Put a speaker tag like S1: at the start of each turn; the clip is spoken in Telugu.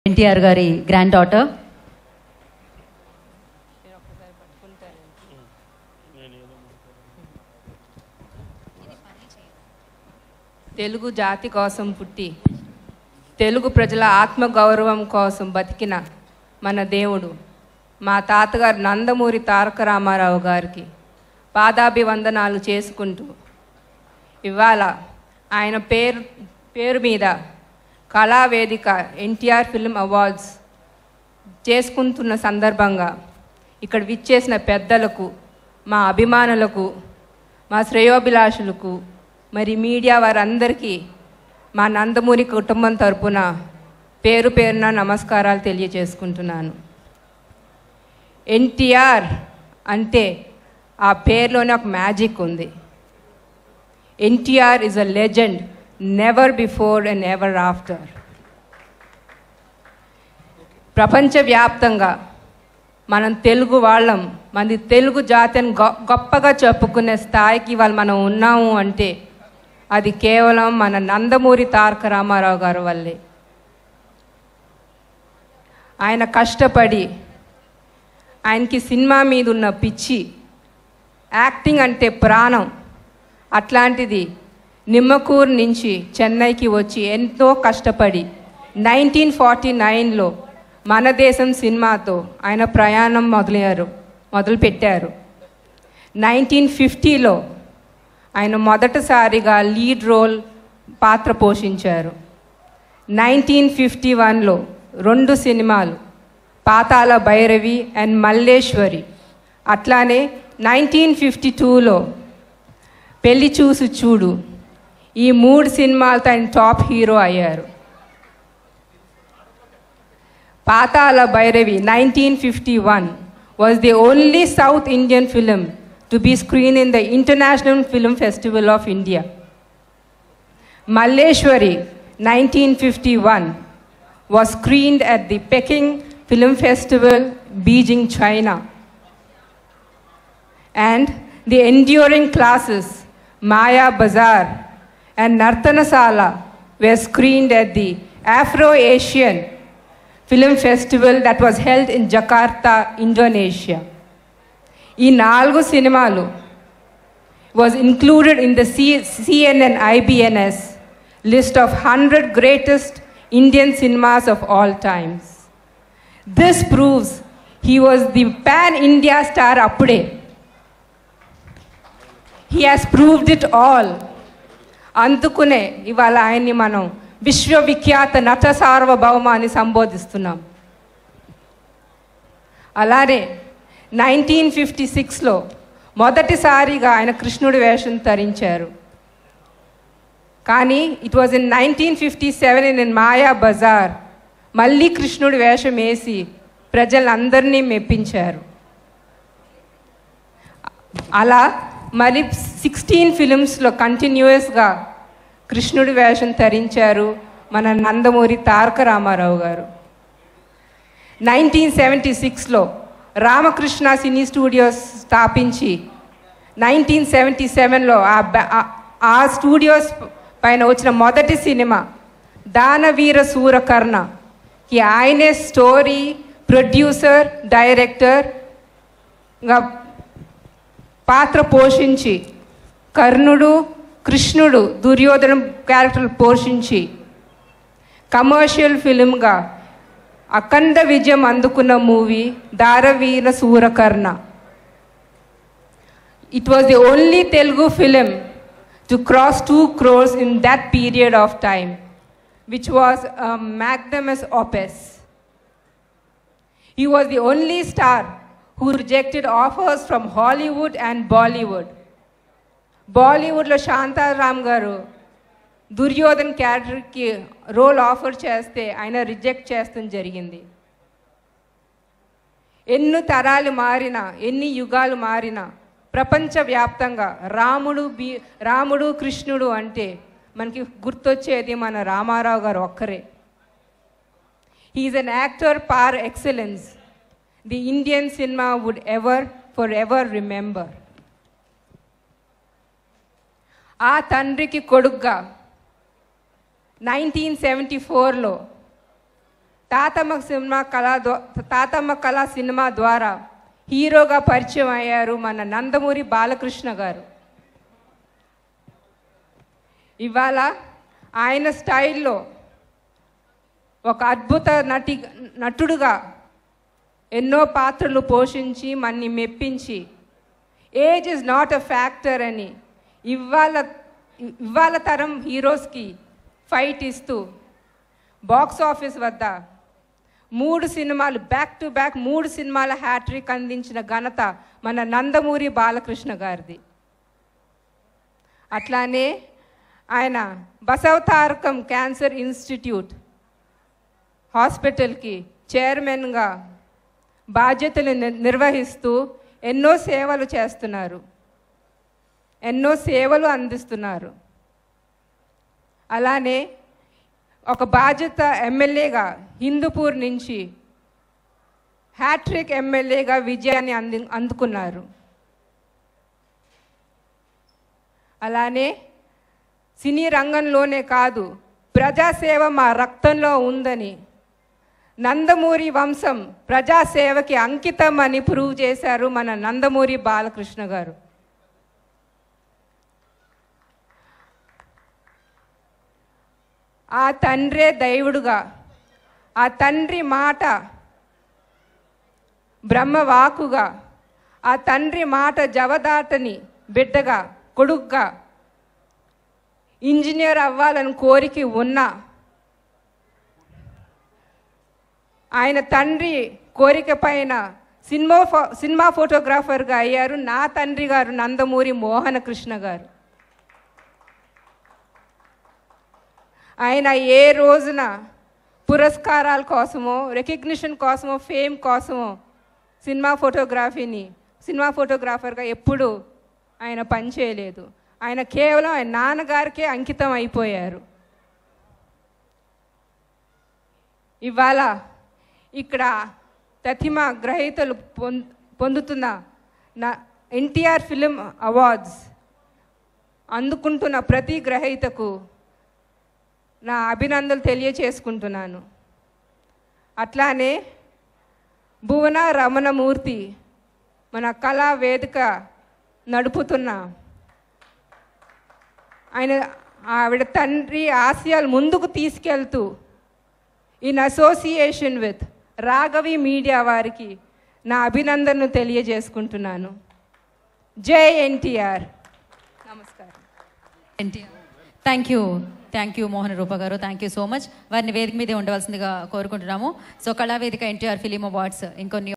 S1: ఎన్టీఆర్ గారి గ్రాండ్ డాటర్.
S2: తెలుగు జాతి కోసం పుట్టి తెలుగు ప్రజల ఆత్మగౌరవం కోసం బతికిన మన దేవుడు మా తాతగారు నందమూరి తారక రామారావు గారికి పాదాభివందనాలు చేసుకుంటూ ఇవాళ ఆయన పేరు మీద కళావేదిక ఎన్టీఆర్ ఫిల్మ్ అవార్డ్స్ చేసుకుంటున్న సందర్భంగా ఇక్కడ విచ్చేసిన పెద్దలకు, మా అభిమానులకు, మా శ్రేయోభిలాషులకు, మరి మీడియా వారందరికీ మా నందమూరి కుటుంబం తరపున పేరు పేరున నమస్కారాలు తెలియజేసుకుంటున్నాను. ఎన్టీఆర్ అంటే ఆ పేరులోనే ఒక మ్యాజిక్ ఉంది. NTR is a legend, never before and ever after. ప్రపంచవ్యాప్తంగా మనం తెలుగు వాళ్ళం, మనది తెలుగు జాతిని గొప్పగా చెప్పుకునే స్థాయికి వాళ్ళు మనం ఉన్నాము అంటే అది కేవలం మన నందమూరి తారక రామారావు గారి వల్లే. ఆయన కష్టపడి, ఆయనకి సినిమా మీద ఉన్న పిచ్చి, యాక్టింగ్ అంటే ప్రాణం, అట్లాంటిది నిమ్మకూరు నుంచి చెన్నైకి వచ్చి ఎంతో కష్టపడి 1949లో మన దేశం సినిమాతో ఆయన ప్రయాణం మొదలుపెట్టారు. 1950లో ఆయన మొదటిసారిగా లీడ్ రోల్ పాత్ర పోషించారు. 1951లో 2 సినిమాలు, పాతాళ భైరవి అండ్ మల్లేశ్వరి. అట్లానే 1952లో పెళ్లి చూసి చూడు, ఈ 3 సినిమాలతో ఆయన టాప్ హీరో అయ్యారు. పాతాళ Bhairavi 1951 was the only South Indian film to be screened in the International Film Festival of India. Malleshwari 1951 was screened at the Peking Film Festival, Beijing, China. And the enduring classes Maya Bazaar and Nartanasala were screened at the Afro-Asian Film Festival that was held in Jakarta, Indonesia. ఈ 4 సినిమాలు was included in the CNN IBNS list of 100 greatest Indian cinemas of all times. This proves he was the pan-India star appude. He has proved it all. అందుకునే ఇవాళ ఆయన్ని మనం విశ్వవిఖ్యాత నట సార్వభౌమ అని సంబోధిస్తున్నాం. అలానే 1956లో మొదటిసారిగా ఆయన కృష్ణుడి వేషం ధరించారు. కానీ ఇట్ వాజ్ ఇన్ 1957 ఇన్ మాయా బజార్ మళ్ళీ కృష్ణుడి వేషం వేసి ప్రజలందరినీ మెప్పించారు. అలా మరి 16 ఫిలిమ్స్లో కంటిన్యూస్గా కృష్ణుడి వేషం ధరించారు మన నందమూరి తారక రామారావు గారు. 1976లో రామకృష్ణ సినీ స్టూడియోస్ స్థాపించి 1977లో ఆ స్టూడియోస్ పైన వచ్చిన మొదటి సినిమా దానవీర సూరకర్ణకి ఆయనే స్టోరీ, ప్రొడ్యూసర్, డైరెక్టర్గా పాత్ర పోషించి కర్ణుడు, కృష్ణుడు, దుర్యోధన క్యారెక్టర్లు పోషించి కమర్షియల్ ఫిలింగా అఖండ విజయం అందుకున్న movie Danaveera Soora Karna. It was the only Telugu film to cross 2 crores in that period of time, which was a magnanimous opus. He was the only star who rejected offers from Hollywood and Bollywood. బాలీవుడ్లో శాంతారామ్ గారు దుర్యోధన్ క్యారెక్టర్కి రోల్ ఆఫర్ చేస్తే ఆయన రిజెక్ట్ చేస్తూ జరిగింది. ఎన్ని తరాలు మారినా, ఎన్ని యుగాలు మారినా ప్రపంచవ్యాప్తంగా రాముడు కృష్ణుడు అంటే మనకి గుర్తొచ్చేది మన రామారావు గారు ఒక్కరే. He is an actor par excellence the Indian cinema would for ever remember. ఆ తండ్రికి కొడుగ్గా 1974లో తాతమ్మ కళ సినిమా ద్వారా హీరోగా పరిచయం అయ్యారు మన నందమూరి బాలకృష్ణ గారు. ఇవాళ ఆయన స్టైల్లో ఒక అద్భుత నటుడుగా ఎన్నో పాత్రలు పోషించి మన్ని మెప్పించి age is not a factor అని ఇవాళ తరం హీరోస్కి ఫైట్ ఇస్తూ బాక్స్ ఆఫీస్ వద్ద 3 సినిమాలు బ్యాక్ టు బ్యాక్ 3 సినిమాల హ్యాట్రిక్ అందించిన ఘనత మన నందమూరి బాలకృష్ణ గారిది. అట్లానే ఆయన బసవతారకం క్యాన్సర్ ఇన్స్టిట్యూట్ హాస్పిటల్కి చైర్మన్గా బాధ్యతలు నిర్వహిస్తూ ఎన్నో సేవలు చేస్తున్నారు, ఎన్నో సేవలు అందిస్తున్నారు. అలానే ఒక బాధ్యత ఎమ్మెల్యేగా హిందూపూర్ నుంచి హ్యాట్రిక్ ఎమ్మెల్యేగా విజయాన్ని అందుకున్నారు. అలానే సినీ రంగంలోనే కాదు, ప్రజాసేవ మా రక్తంలో ఉందని, నందమూరి వంశం ప్రజాసేవకి అంకితం అని ప్రూవ్ చేశారు మన నందమూరి బాలకృష్ణ గారు. ఆ తండ్రే దైవుడుగా, ఆ తండ్రి మాట బ్రహ్మవాకుగా, ఆ తండ్రి మాట జవదాటని బిడ్డగా, కొడుగ్గా, ఇంజనీర్ అవ్వాలని కోరిక ఉన్నా ఆయన తండ్రి కోరిక పైన సినిమా ఫోటోగ్రాఫర్గా అయ్యారు నా తండ్రి గారు నందమూరి మోహన కృష్ణ గారు. ఆయన ఏ రోజున పురస్కారాల కోసమో, రికగ్నిషన్ కోసమో, ఫేమ్ కోసమో సినిమా ఫోటోగ్రాఫర్గా ఎప్పుడూ ఆయన పనిచేయలేదు. ఆయన కేవలం ఆయన నాన్నగారికే అంకితం అయిపోయారు. ఇవాళ ఇక్కడ ప్రతిమ గ్రహీతలు పొందుతున్న ఎన్టీఆర్ ఫిలిం అవార్డ్స్ అందుకుంటున్న ప్రతి గ్రహీతకు నా అభినందనలు తెలియచేసుకుంటున్నాను. అట్లానే భువన రమణమూర్తి మన కళా వేదిక నడుపుతున్న ఆవిడ తండ్రి ఆశయాలు ముందుకు తీసుకెళ్తూ in association with Raghavi media వారికి నా అభినందనను తెలియజేసుకుంటున్నాను. జై ఎన్టీఆర్. నమస్కారం.
S1: థ్యాంక్ యూ మోహన రూప గారు, థ్యాంక్ యూ సో మచ్. వారిని వేదిక మీదే ఉండవలసిందిగా కోరుకుంటున్నాము. సో కళావేదిక ఎన్టీఆర్ ఫిలిం అవార్డ్స్ ఇంకొన్ని